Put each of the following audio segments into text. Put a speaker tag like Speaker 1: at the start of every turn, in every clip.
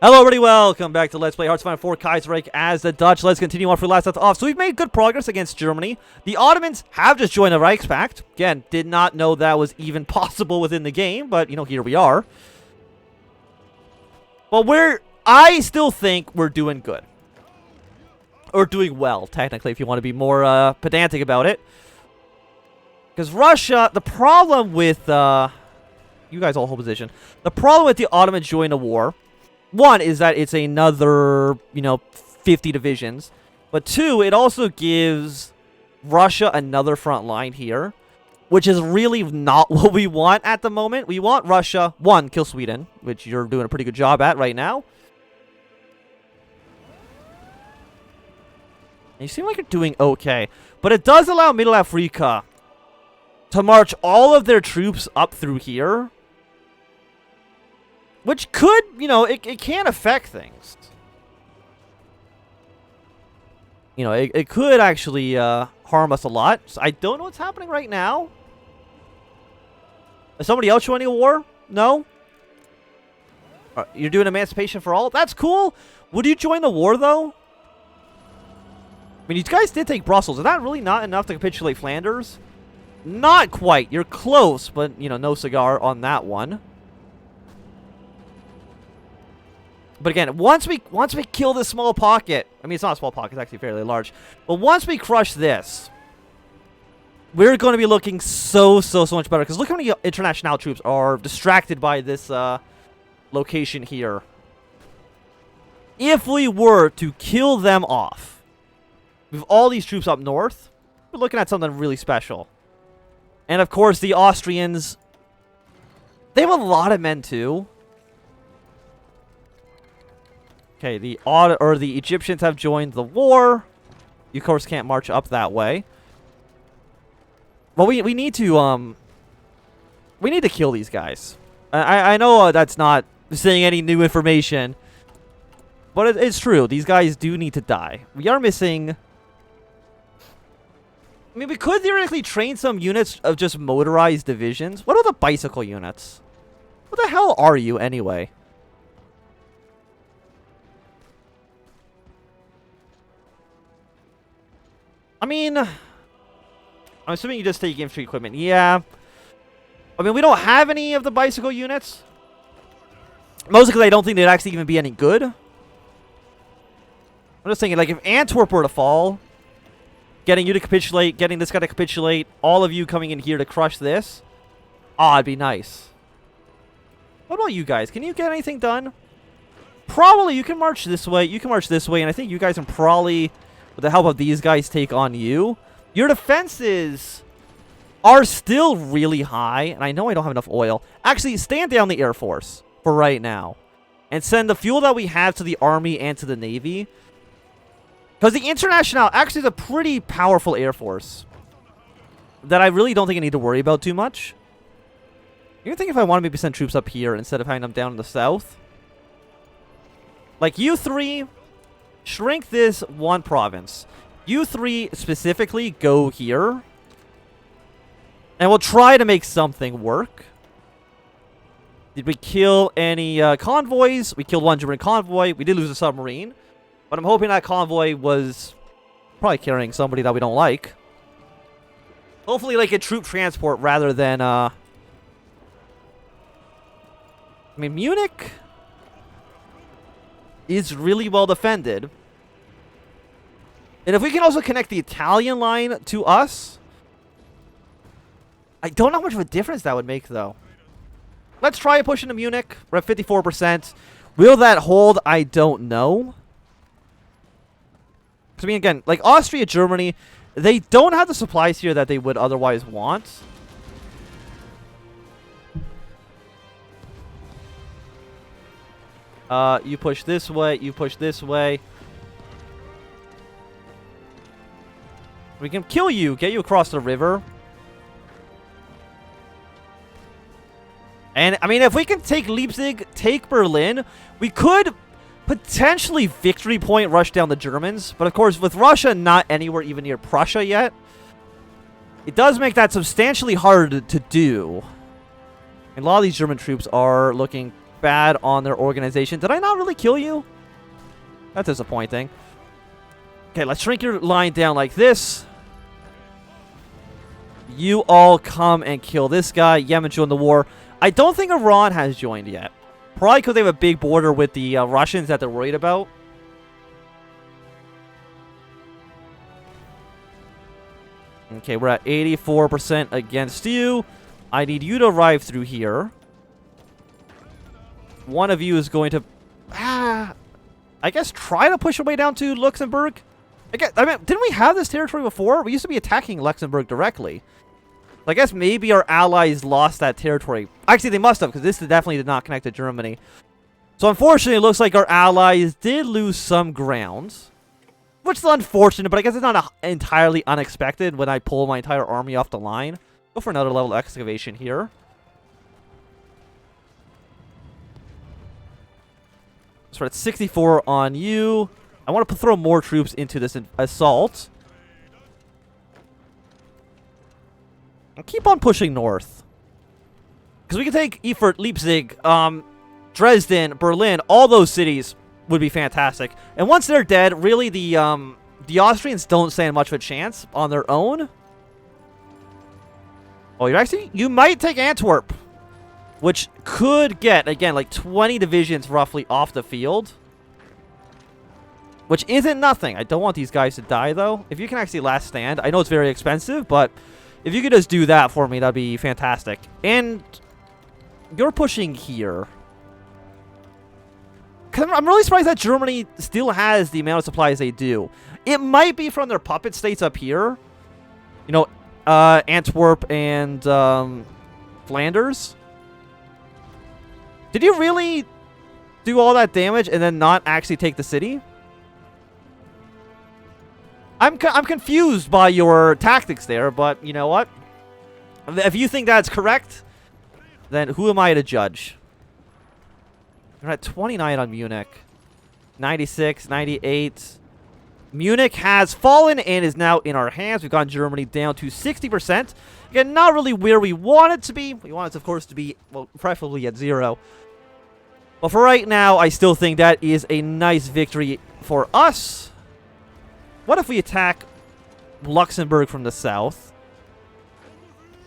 Speaker 1: Hello everybody, welcome back to Let's Play Hearts of Iron 4 Kaiserreich as the Dutch. Let's continue on for the last left off. So we've made good progress against Germany. The Ottomans have just joined the Reichspakt. Again, did not know that was even possible within the game, but, you know, here we are. Well, I still think we're doing good. Or doing well, technically, if you want to be more pedantic about it. Because Russia, the problem with, you guys all hold position. The problem with the Ottomans joining the war, one, is that it's another, 50 divisions. But two, it also gives Russia another front line here, which is really not what we want at the moment. We want Russia, one, kill Sweden, which you're doing a pretty good job at right now. And you seem like you're doing okay. But it does allow Middle Africa to march all of their troops up through here. Which could, it can affect things. It could actually harm us a lot. So I don't know what's happening right now. Is somebody else joining a war? No? You're doing Emancipation for All? That's cool. Would you join the war, though? I mean, you guys did take Brussels. Is that really not enough to capitulate Flanders? Not quite. You're close, but, no cigar on that one. But again, once we kill this small pocket, I mean, it's not a small pocket, it's actually fairly large. But once we crush this, we're going to be looking so much better. Because look how many international troops are distracted by this location here. If we were to kill them off, with all these troops up north, we're looking at something really special. And of course, the Austrians, they have a lot of men too. Okay, the Egyptians have joined the war. You, of course, can't march up that way. Well, we need to kill these guys. I know that's not saying any new information, but it's true. These guys do need to die. We are missing. I mean, we could theoretically train some units of just motorized divisions. What are the bicycle units? What the hell are you anyway? I mean, I'm assuming you just take infantry equipment. Yeah. I mean, we don't have any of the bicycle units. Mostly because I don't think they'd actually even be any good. I'm just thinking, like, if Antwerp were to fall, getting you to capitulate, getting this guy to capitulate, all of you coming in here to crush this, it'd be nice. What about you guys? Can you get anything done? Probably you can march this way, you can march this way, and I think you guys can probably, with the help of these guys, take on you. Your defenses are still really high, and I know I don't have enough oil. Actually, stand down the Air Force for right now, and send the fuel that we have to the Army and to the Navy. Because the International actually is a pretty powerful Air Force that I really don't think I need to worry about too much. You think if I want to maybe send troops up here instead of having them down in the south? Like, you three, shrink this one province. You three specifically go here. And we'll try to make something work. Did we kill any convoys? We killed one German convoy. We did lose a submarine. But I'm hoping that convoy was probably carrying somebody that we don't like. Hopefully like a troop transport rather than I mean, Munich is really well defended. And if we can also connect the Italian line to us, I don't know how much of a difference that would make, though. Let's try pushing to Munich. We're at 54%. Will that hold? I don't know. I mean, again, like Austria, Germany, they don't have the supplies here that they would otherwise want. You push this way, you push this way. We can kill you, get you across the river. And, I mean, if we can take Leipzig, take Berlin, we could potentially victory point rush down the Germans. But, of course, with Russia not anywhere even near Prussia yet, it does make that substantially harder to do. And a lot of these German troops are looking bad on their organization. Did I not really kill you? That's disappointing. Okay, let's shrink your line down like this. You all come and kill this guy. Yemen joined the war. I don't think Iran has joined yet. Probably because they have a big border with the Russians that they're worried about. Okay, we're at 84% against you. I need you to arrive through here. One of you is going to, I guess, try to push your way down to Luxembourg. I mean, didn't we have this territory before? We used to be attacking Luxembourg directly. I guess maybe our allies lost that territory. Actually, they must have, because this definitely did not connect to Germany. So, unfortunately, it looks like our allies did lose some ground. Which is unfortunate, but I guess it's not entirely unexpected when I pull my entire army off the line. Go for another level of excavation here. So we're at 64 on you. I want to throw more troops into this assault. And keep on pushing north. Because we can take Erfurt, Leipzig, Dresden, Berlin, all those cities would be fantastic. And once they're dead, really the Austrians don't stand much of a chance on their own. Oh, you might take Antwerp, which could get, again, like 20 divisions roughly off the field. Which isn't nothing. I don't want these guys to die, though. If you can actually last stand. I know it's very expensive, but if you could just do that for me, that'd be fantastic. And you're pushing here. I'm really surprised that Germany still has the amount of supplies they do. It might be from their puppet states up here. You know, Antwerp and Flanders. Did you really do all that damage and then not actually take the city? I'm confused by your tactics there, but you know what? If you think that's correct, then who am I to judge? We're at 29 on Munich. 96, 98. Munich has fallen and is now in our hands. We've gotten Germany down to 60%. Again, not really where we want it to be. We want it, of course, to be, well, preferably at 0. But for right now, I still think that is a nice victory for us. What if we attack Luxembourg from the south?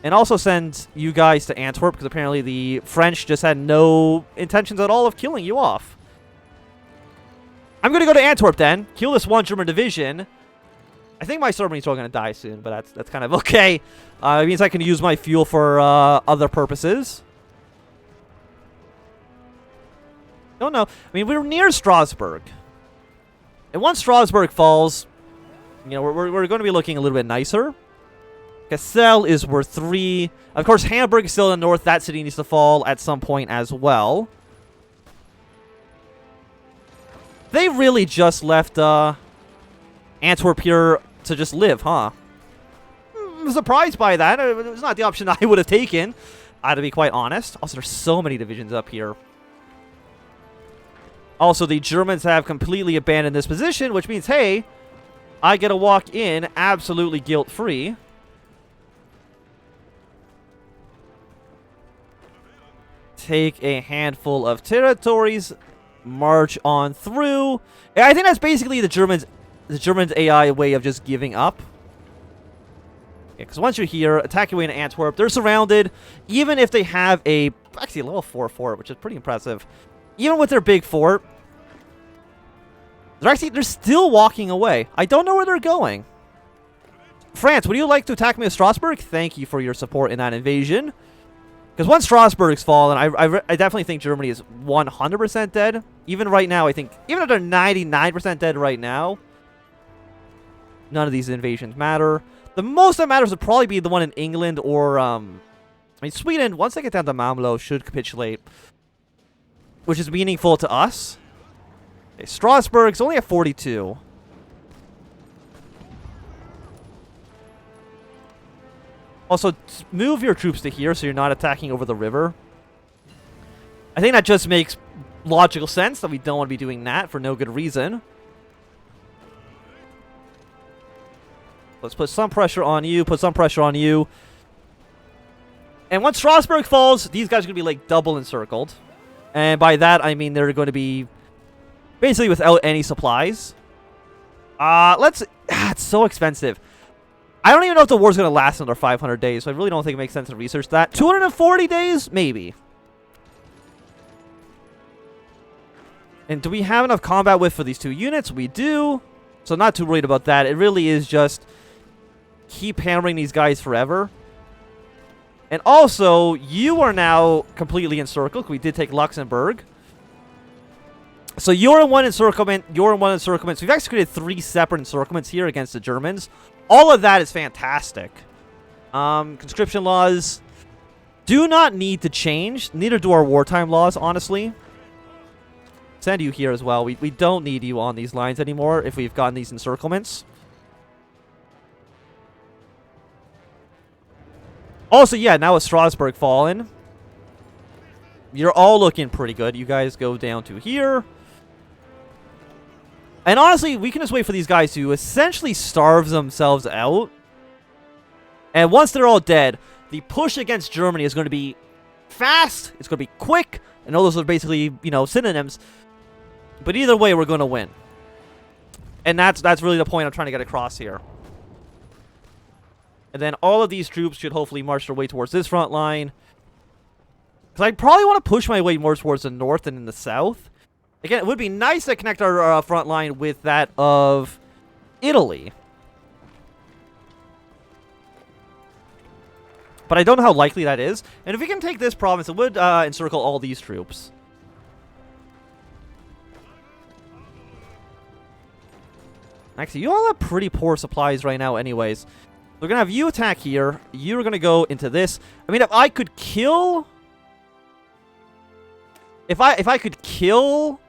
Speaker 1: And also send you guys to Antwerp, because apparently the French just had no intentions at all of killing you off. I'm going to go to Antwerp then. Kill this one German division. I think my Serbians are going to die soon, but that's kind of okay. It means I can use my fuel for other purposes. Don't know. I mean, we're near Strasbourg. And once Strasbourg falls, you know, we're going to be looking a little bit nicer. Cassel is worth 3. Of course, Hamburg is still in the north. That city needs to fall at some point as well. They really just left Antwerp here to just live, huh? I'm surprised by that. It was not the option I would have taken, to be quite honest. Also, there's so many divisions up here. Also, the Germans have completely abandoned this position, which means, hey, I get to walk in absolutely guilt-free. Take a handful of territories, march on through. I think that's basically the Germans' AI way of just giving up. Because once you're here, attack your way into Antwerp. They're surrounded. Even if they have actually a level 4 fort, which is pretty impressive. Even with their big fort, they're still walking away. I don't know where they're going. France, would you like to attack me at Strasbourg? Thank you for your support in that invasion. Because once Strasbourg's fallen, I definitely think Germany is 100% dead. Even right now, I think, even if they're 99% dead right now, none of these invasions matter. The most that matters would probably be the one in England or, I mean, Sweden, once they get down to Malmö, should capitulate, which is meaningful to us. Okay, Strasbourg's only at 42. Also, move your troops to here so you're not attacking over the river. I think that just makes logical sense that we don't want to be doing that for no good reason. Let's put some pressure on you, put some pressure on you. And once Strasbourg falls, these guys are going to be like double encircled. And by that, I mean they're going to be basically without any supplies. It's so expensive. I don't even know if the war's going to last another 500 days, so I really don't think it makes sense to research that. 240 days? Maybe. And do we have enough combat width for these 2 units? We do. So not too worried about that. It really is just keep hammering these guys forever. And also, you are now completely encircled. We did take Luxembourg. So you're in one encirclement, you're in one encirclement. So we've actually created 3 separate encirclements here against the Germans. All of that is fantastic. Conscription laws do not need to change. Neither do our wartime laws, honestly. Send you here as well. We don't need you on these lines anymore if we've gotten these encirclements. Also, yeah, now with Strasbourg fallen, you're all looking pretty good. You guys go down to here. And honestly, we can just wait for these guys to essentially starve themselves out. And once they're all dead, the push against Germany is going to be fast. It's going to be quick. And all those are basically, you know, synonyms. But either way, we're going to win. And that's really the point I'm trying to get across here. And then all of these troops should hopefully march their way towards this front line. Because I probably want to push my way more towards the north than in the south. Again, it would be nice to connect our front line with that of Italy. But I don't know how likely that is. And if we can take this province, it would encircle all these troops. Actually, you all have pretty poor supplies right now anyways. We're going to have you attack here. You're going to go into this. I mean, if I could kill... If I could kill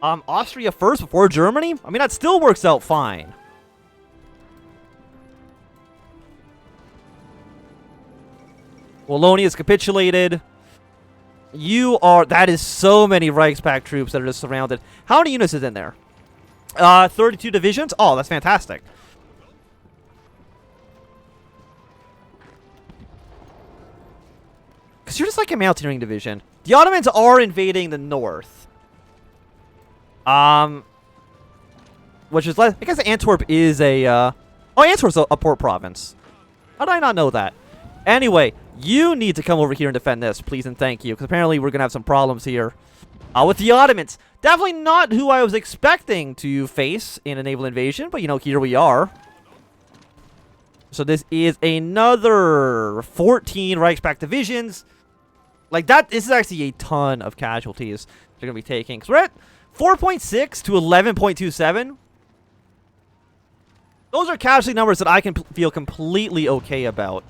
Speaker 1: Austria first before Germany, I mean, that still works out fine. Wallonia is capitulated. That is so many Reichspakt troops that are just surrounded. How many units is in there? 32 divisions? Oh, that's fantastic. Because you're just like a mountaineering division. The Ottomans are invading the north. Which is less... I guess Antwerp is a... Oh, Antwerp's a port province. How did I not know that? Anyway, you need to come over here and defend this, please and thank you. Because apparently we're going to have some problems here. With the Ottomans. Definitely not who I was expecting to face in a naval invasion. But, you know, here we are. So this is another 14 Reichspakt divisions. Like, this is actually a ton of casualties they're going to be taking. So we're at 4.6 to 11.27. Those are casualty numbers that I can feel completely okay about.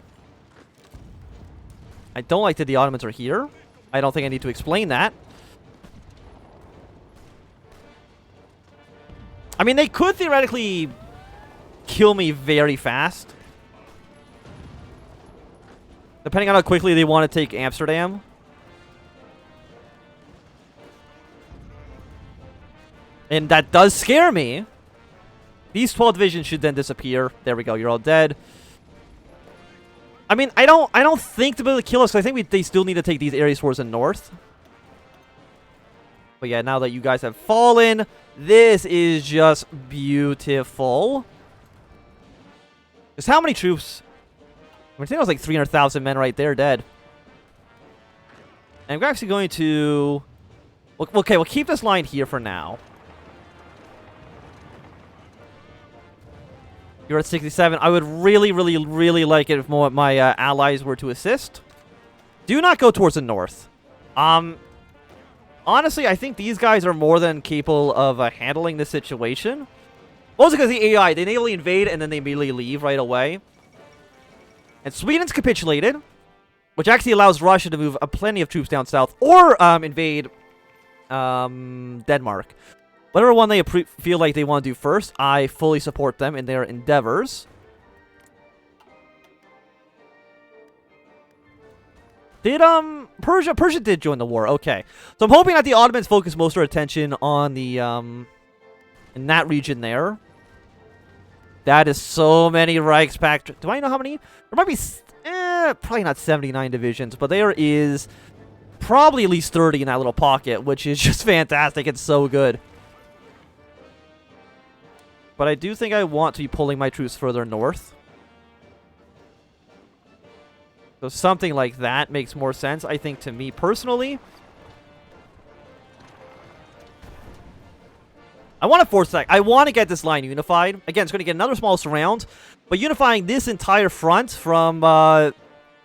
Speaker 1: I don't like that the Ottomans are here. I don't think I need to explain that. I mean, they could theoretically kill me very fast. Depending on how quickly they want to take Amsterdam. And that does scare me. These 12 divisions should then disappear. There we go. You're all dead. I mean, I don't think they'll be able to kill us. I think they still need to take these areas towards the north. But yeah, now that you guys have fallen, this is just beautiful. Just how many troops? I think it was like 300,000 men right there dead. And we're actually going to... Okay, we'll keep this line here for now. You're at 67. I would really, really, really like it if more my allies were to assist. Do not go towards the north. Honestly, I think these guys are more than capable of handling this situation. Also because the AI, they navally invade and then they immediately leave right away. And Sweden's capitulated, which actually allows Russia to move plenty of troops down south or invade Denmark. Whatever one they feel like they want to do first, I fully support them in their endeavors. Did, Persia did join the war, okay. So I'm hoping that the Ottomans focus most of their attention on the, in that region there. That is so many Reichspakt. Do I know how many? There might be, probably not 79 divisions, but there is probably at least 30 in that little pocket, which is just fantastic. It's so good. But I do think I want to be pulling my troops further north. So something like that makes more sense, I think, to me personally. I want to force that. I want to get this line unified. Again, it's going to get another small surround. But unifying this entire front from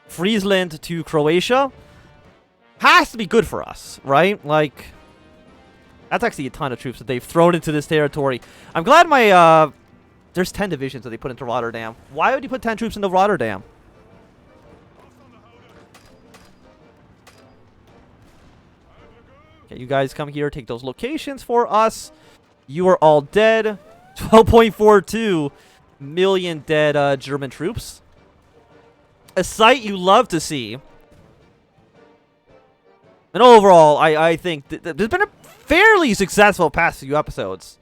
Speaker 1: Friesland to Croatia has to be good for us, right? Like, that's actually a ton of troops that they've thrown into this territory. I'm glad my, there's 10 divisions that they put into Rotterdam. Why would you put 10 troops into Rotterdam? Okay, you guys come here, take those locations for us. You are all dead. 12.42 million dead German troops. A sight you love to see. And overall, I think there's been a fairly successful past few episodes.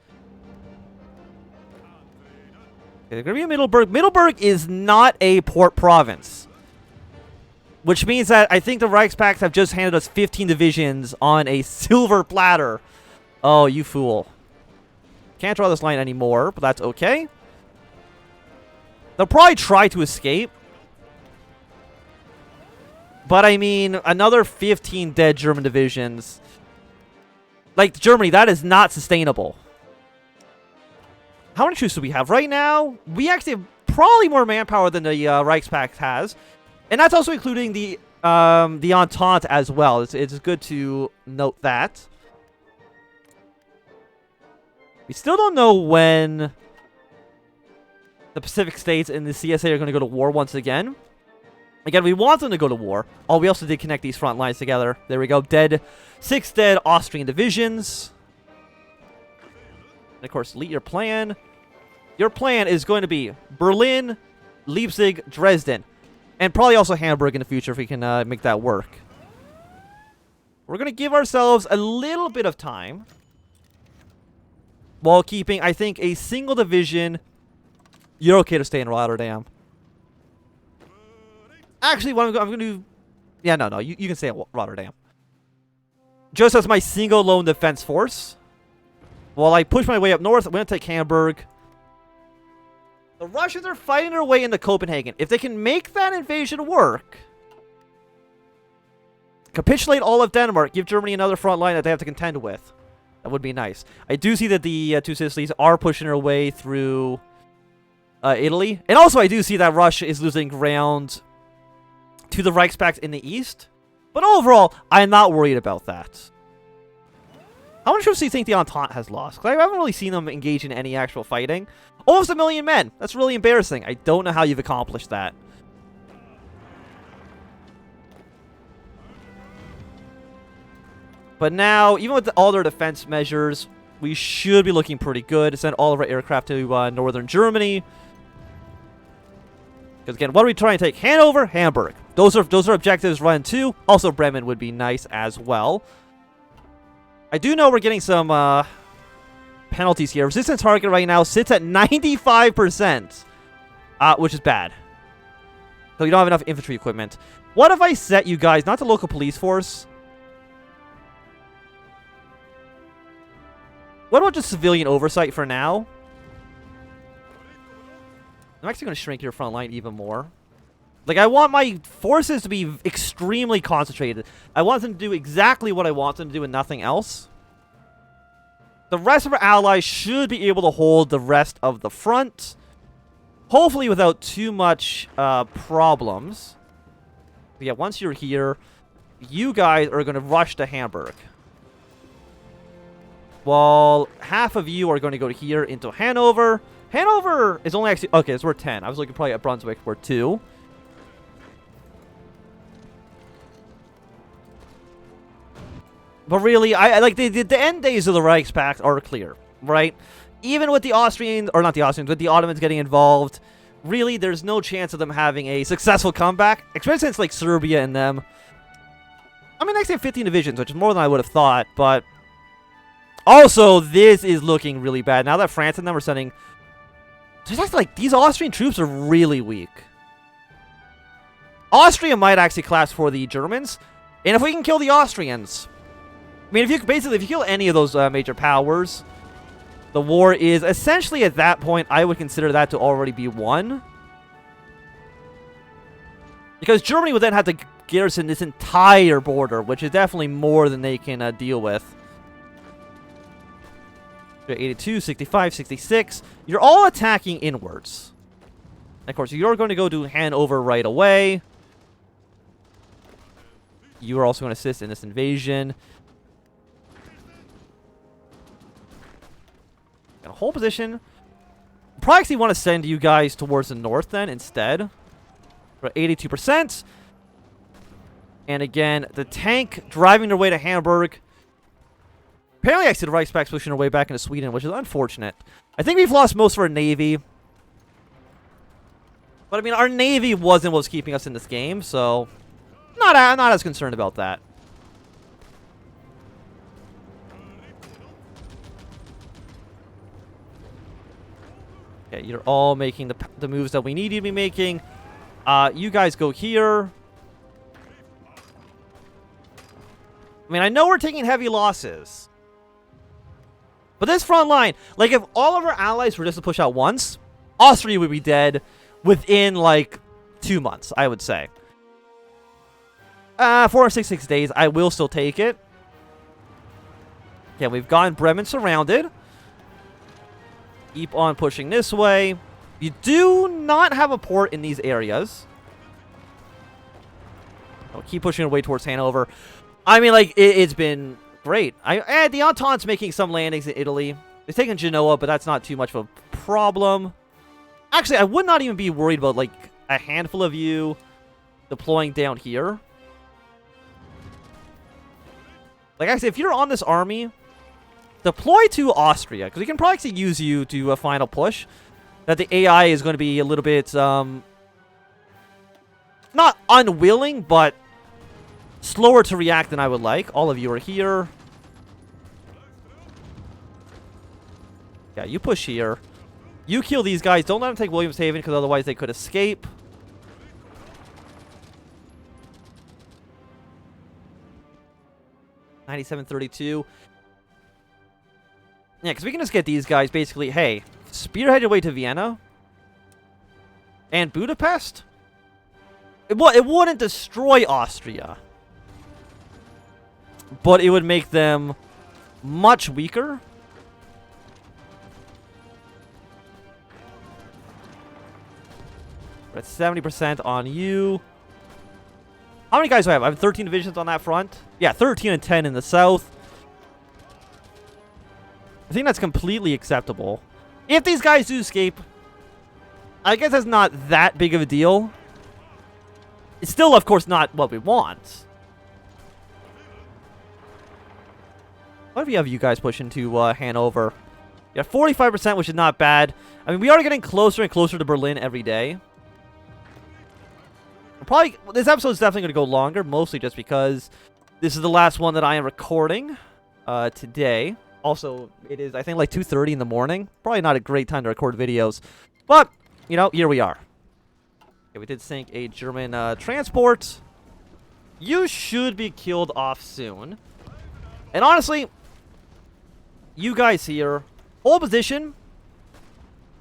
Speaker 1: Okay, they're going to be in Middelburg. Middelburg is not a port province. Which means that I think the Reichspakt have just handed us 15 divisions on a silver platter. Oh, you fool. Can't draw this line anymore, but that's okay. They'll probably try to escape. But I mean, another 15 dead German divisions. Like, Germany, that is not sustainable. How many troops do we have right now? We actually have probably more manpower than the Reichspakt has. And that's also including the Entente as well. It's good to note that. We still don't know when the Pacific States and the CSA are going to go to war once again. Again, we want them to go to war. Oh, we also did connect these front lines together. There we go. Dead. 6 dead Austrian divisions. And of course, your plan. Your plan is going to be Berlin, Leipzig, Dresden. And probably also Hamburg in the future if we can make that work. We're going to give ourselves a little bit of time. While keeping, I think, a single division. You're okay to stay in Rotterdam. Actually, what I'm going to do... Yeah, no, you can stay in Rotterdam. Just as my single lone defense force. While I push my way up north, I'm going to take Hamburg. The Russians are fighting their way into Copenhagen. If they can make that invasion work... Capitulate all of Denmark. Give Germany another front line that they have to contend with. That would be nice. I do see that the two Sicilies are pushing their way through Italy. And also I do see that Russia is losing ground to the Reichspakt in the east. But overall, I'm not worried about that. How many troops do you think the Entente has lost? Because I haven't really seen them engage in any actual fighting. Almost 1 million men. That's really embarrassing. I don't know how you've accomplished that. But now, even with all their defense measures, we should be looking pretty good. Send all of our aircraft to northern Germany. Because again, what are we trying to take? Hanover, Hamburg. Those are objectives run too. Also, Bremen would be nice as well. I do know we're getting some penalties here. Resistance target right now sits at 95%, which is bad. So you don't have enough infantry equipment. What if I set you guys, not the local police force? What about just civilian oversight for now? I'm actually going to shrink your front line even more. Like, I want my forces to be extremely concentrated. I want them to do exactly what I want them to do and nothing else. The rest of our allies should be able to hold the rest of the front. Hopefully without too much problems. But yeah, once you're here, you guys are going to rush to Hamburg. While half of you are going to go here into Hanover. Hanover is only actually... Okay, so we're 10. I was looking probably at Brunswick. We're 2. But really, I like the end days of the Reichspakt are clear, right? Even with the Austrians, or not the Austrians, with the Ottomans getting involved, really, there's no chance of them having a successful comeback, especially since, like, Serbia and them. I mean, they actually have 15 divisions, which is more than I would have thought, but... Also, this is looking really bad. Now that France and them are sending... There's actually, like, these Austrian troops are really weak. Austria might actually collapse for the Germans. And if we can kill the Austrians, I mean, if you kill any of those major powers, the war is essentially at that point, I would consider that to already be won. Because Germany would then have to garrison this entire border, which is definitely more than they can deal with. 82, 65, 66. You're all attacking inwards. And of course, you're going to go to Hanover right away. You are also going to assist in this invasion. Got a whole position. Probably actually want to send you guys towards the north then instead. For 82%. And again, the tank driving their way to Hamburg. Apparently, I see the Reichspack's pushing their way back into Sweden, which is unfortunate. I think we've lost most of our navy. But I mean, our navy wasn't what was keeping us in this game, so not as concerned about that. Okay, you're all making the moves that we need you to be making. You guys go here. I mean, I know we're taking heavy losses. But this front line, like, if all of our allies were just to push out once, Austria would be dead within, like, 2 months, I would say. 466 days, I will still take it. Okay, we've gotten Bremen surrounded. Keep on pushing this way. You do not have a port in these areas. I'll keep pushing away towards Hanover. I mean, like, it's been great. The Entente's making some landings in Italy. They're taking Genoa, but that's not too much of a problem. Actually, I would not even be worried about, like, a handful of you deploying down here. Like I said, if you're on this army, deploy to Austria, because we can probably actually use you to a final push. That the AI is going to be a little bit, not unwilling, but slower to react than I would like. All of you are here. Yeah, you push here. You kill these guys. Don't let them take Williamshaven, because otherwise they could escape. $97.32. Yeah, because we can just get these guys basically, hey, spearhead your way to Vienna. And Budapest? It wouldn't destroy Austria. But it would make them much weaker. We're at 70% on you. How many guys do I have? I have 13 divisions on that front. Yeah, 13 and 10 in the south. I think that's completely acceptable. If these guys do escape, I guess that's not that big of a deal. It's still, of course, not what we want. What if we have you guys push into Hanover? Yeah, 45%, which is not bad. I mean, we are getting closer and closer to Berlin every day. Probably, this episode is definitely going to go longer, mostly just because this is the last one that I am recording today. Also, it is, I think, like 2:30 in the morning. Probably not a great time to record videos. But, you know, here we are. Okay, we did sink a German transport. You should be killed off soon. And honestly, you guys here, hold position.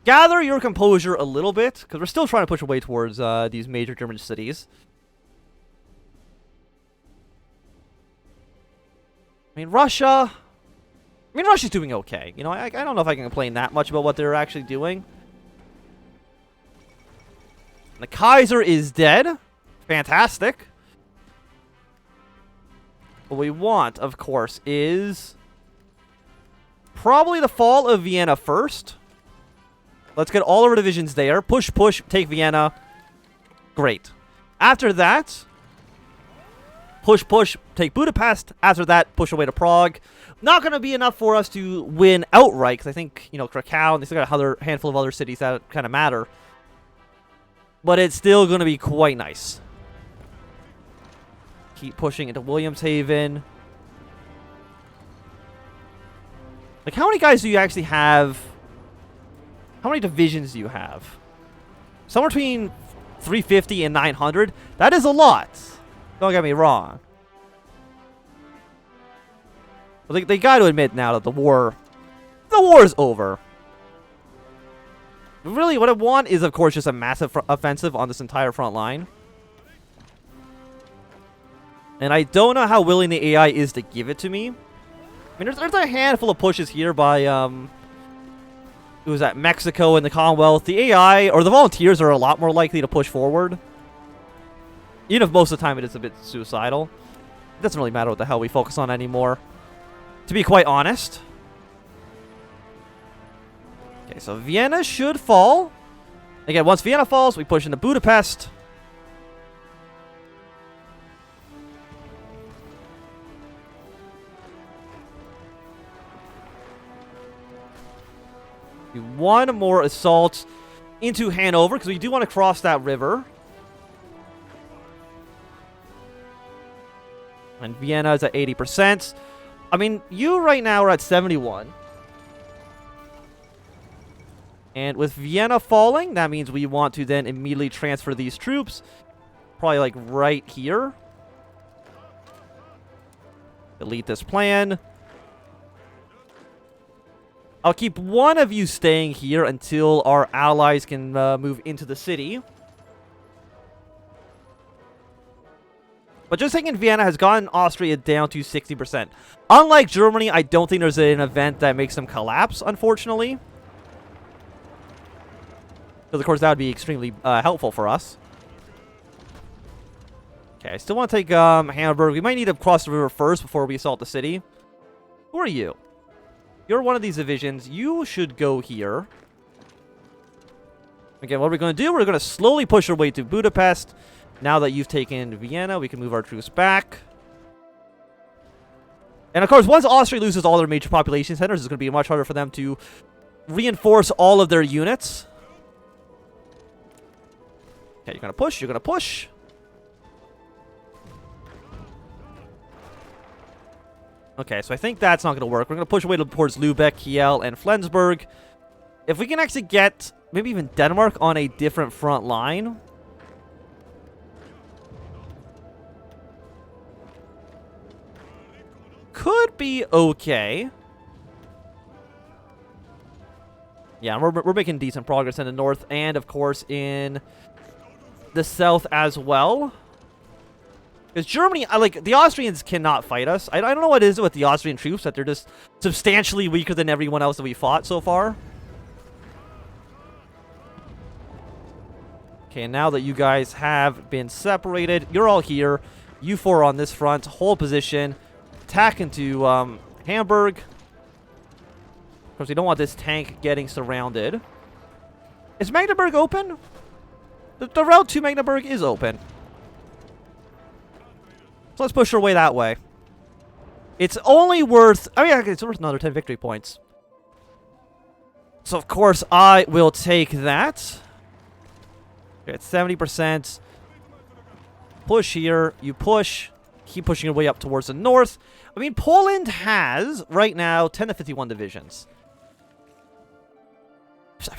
Speaker 1: Gather your composure a little bit, because we're still trying to push away towards these major German cities. I mean, Russia's doing okay. You know, I don't know if I can complain that much about what they're actually doing. The Kaiser is dead. Fantastic. What we want, of course, is probably the fall of Vienna first. Let's get all our divisions there. Push, push, take Vienna. Great. After that, push, push, take Budapest. After that, push away to Prague. Not going to be enough for us to win outright, because I think, you know, Krakow, and they still got a handful of other cities that kind of matter. But it's still going to be quite nice. Keep pushing into Williamshaven. Like, how many guys do you actually have? How many divisions do you have? Somewhere between 350 and 900. That is a lot. Don't get me wrong. Well, they got to admit now that the war is over. But really, what I want is, of course, just a massive offensive on this entire front line. And I don't know how willing the AI is to give it to me. I mean, there's a handful of pushes here by, it was at Mexico and the Commonwealth. The AI, or the volunteers, are a lot more likely to push forward. Even if most of the time it is a bit suicidal. It doesn't really matter what the hell we focus on anymore, to be quite honest. Okay, so Vienna should fall. Again, once Vienna falls, we push into Budapest. Do one more assault into Hanover, because we do want to cross that river. And Vienna is at 80%. I mean, you right now are at 71. And with Vienna falling, that means we want to then immediately transfer these troops. Probably like right here. Delete this plan. I'll keep one of you staying here until our allies can move into the city. But just thinking Vienna has gotten Austria down to 60%. Unlike Germany, I don't think there's an event that makes them collapse, unfortunately. Because, of course, that would be extremely helpful for us. Okay, I still want to take Hamburg. We might need to cross the river first before we assault the city. Who are you? You're one of these divisions. You should go here. Again, what we're going to do, we're going to slowly push our way to Budapest. Now that you've taken Vienna, we can move our troops back. And of course, once Austria loses all their major population centers, it's going to be much harder for them to reinforce all of their units. Okay, you're going to push, you're going to push. Okay, so I think that's not going to work. We're going to push away towards Lübeck, Kiel, and Flensburg. If we can actually get maybe even Denmark on a different front line. Could be okay. Yeah, we're making decent progress in the north and, of course, in the south as well. Because Germany, like, the Austrians cannot fight us. I don't know what it is with the Austrian troops, that they're just substantially weaker than everyone else that we fought so far. Okay, and now that you guys have been separated, you're all here. You four are on this front. Hold position. Attack into Hamburg. Of course, we don't want this tank getting surrounded. Is Magdeburg open? The route to Magdeburg is open. So let's push our way that way. It's only worth... I mean, it's worth another 10 victory points. So, of course, I will take that. Okay, it's 70%. Push here. You push. Keep pushing your way up towards the north. I mean, Poland has, right now, 10 to 51 divisions.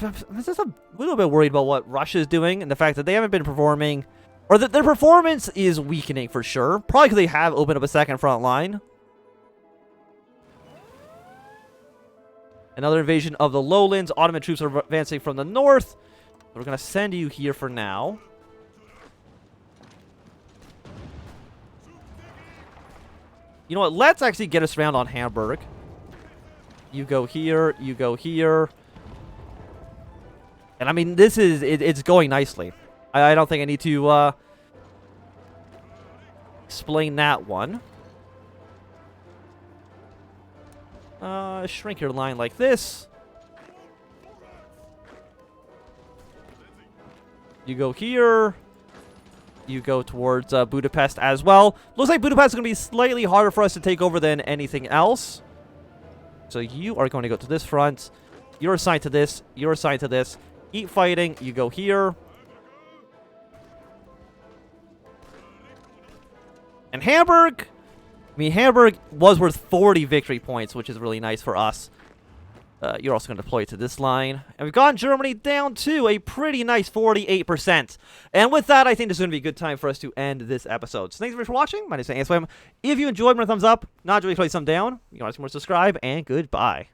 Speaker 1: I'm just a little bit worried about what Russia is doing and the fact that they haven't been performing, or that their performance is weakening for sure. Probably because they have opened up a second front line. Another invasion of the lowlands. Ottoman troops are advancing from the north. We're going to send you here for now. You know what? Let's actually get us around on Hamburg. You go here. You go here. And I mean, this is... It's going nicely. I don't think I need to explain that one. Shrink your line like this. You go here. You go towards Budapest as well. Looks like Budapest is going to be slightly harder for us to take over than anything else. So you are going to go to this front. You're assigned to this. You're assigned to this. Keep fighting. You go here. And Hamburg. I mean, Hamburg was worth 40 victory points, which is really nice for us. You're also going to deploy to this line. And we've gotten Germany down to a pretty nice 48%. And with that, I think this is going to be a good time for us to end this episode. So thanks very much for watching. My name is ASWM. If you enjoyed, give me a thumbs up. Not enjoyed, please thumb down. You can always subscribe, and goodbye.